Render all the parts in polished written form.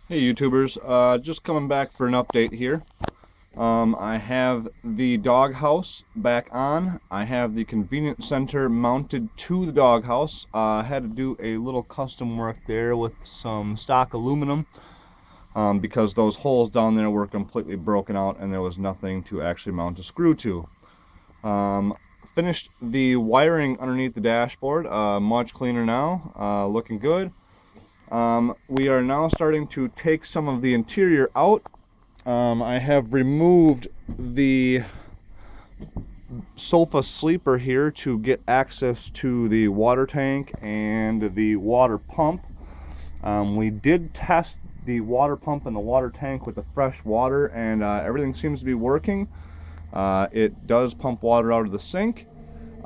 Hey YouTubers, just coming back for an update here. I have the doghouse back on. I have the convenience center mounted to the doghouse. I had to do a little custom work there with some stock aluminum because those holes down there were completely broken out and there was nothing to actually mount a screw to. Um, Finished the wiring underneath the dashboard, much cleaner now, looking good. We are now starting to take some of the interior out. I have removed the sofa sleeper here to get access to the water tank and the water pump. We did test the water pump and the water tank with the fresh water, and everything seems to be working. It does pump water out of the sink.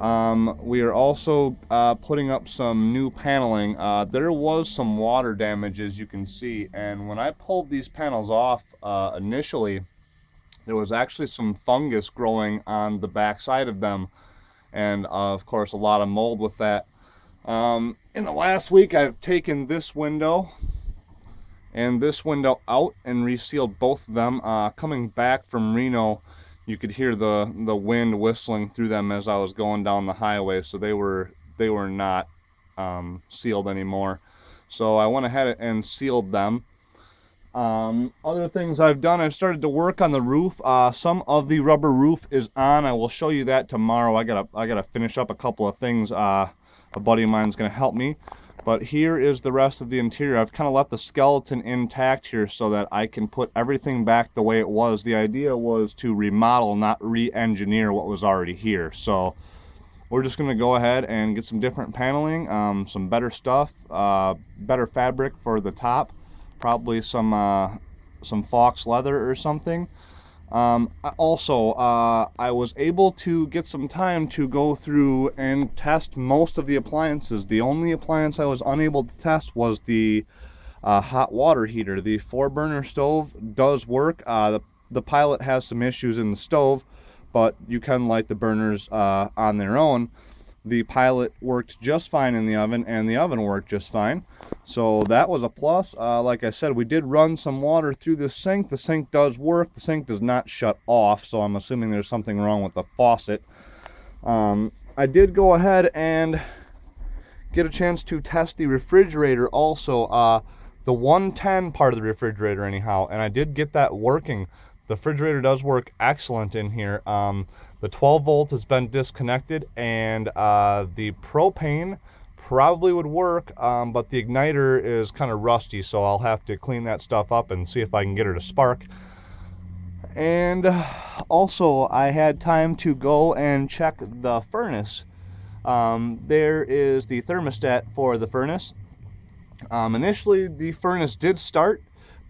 We are also putting up some new paneling. There was some water damage, as you can see, and when I pulled these panels off initially, there was actually some fungus growing on the back side of them, and of course a lot of mold with that. In the last week, I've taken this window and this window out and resealed both of them. Coming back from Reno, you could hear the wind whistling through them as I was going down the highway, so they were not sealed anymore. So I went ahead and sealed them. Other things I've done, I've started to work on the roof. Some of the rubber roof is on. I will show you that tomorrow. I gotta finish up a couple of things. A buddy of mine's gonna help me. But here is the rest of the interior. I've kind of left the skeleton intact here so that I can put everything back the way it was. The idea was to remodel, not re-engineer what was already here. So we're just going to go ahead and get some different paneling, some better stuff, better fabric for the top, probably some Fox leather or something. Also, I was able to get some time to go through and test most of the appliances. The only appliance I was unable to test was the hot water heater. The 4-burner stove does work. The Pilot has some issues in the stove, but you can light the burners on their own. The Pilot worked just fine in the oven, and the oven worked just fine. So that was a plus. Like I said, we did run some water through the sink. The sink does work. The sink does not shut off, so I'm assuming there's something wrong with the faucet. I did go ahead and get a chance to test the refrigerator also, the 110 part of the refrigerator anyhow, and I did get that working. The refrigerator does work excellent in here. The 12 volt has been disconnected, and the propane probably would work, but the igniter is kind of rusty, so I'll have to clean that stuff up and see if I can get her to spark. And also, I had time to go and check the furnace. There is the thermostat for the furnace. Initially, the furnace did start,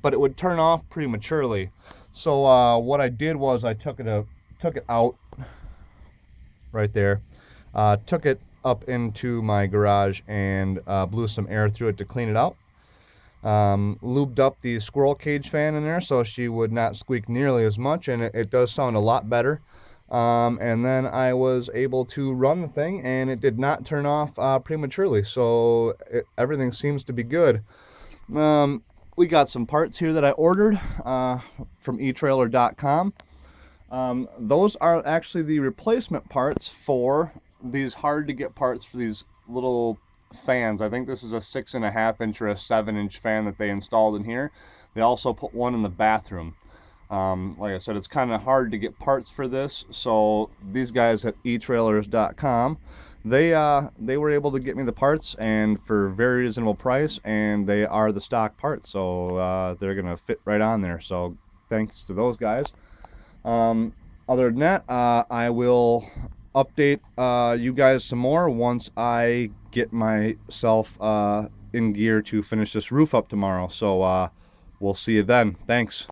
but it would turn off prematurely. So what I did was I took it out right there, took it up into my garage and blew some air through it to clean it out. Lubed up the squirrel cage fan in there so she would not squeak nearly as much, and it does sound a lot better. And then I was able to run the thing, and it did not turn off prematurely, so everything seems to be good. We got some parts here that I ordered from eTrailer.com. Those are actually the replacement parts for these hard to get parts for these little fans. I think this is a 6.5 inch or a 7-inch fan that they installed in here. They also put one in the bathroom. Like I said, it's kind of hard to get parts for this, so these guys at eTrailers.com, they were able to get me the parts, and for very reasonable price, and they are the stock parts, so they're gonna fit right on there. So thanks to those guys. Other than that, I will update you guys some more once I get myself in gear to finish this roof up tomorrow. So we'll see you then. Thanks.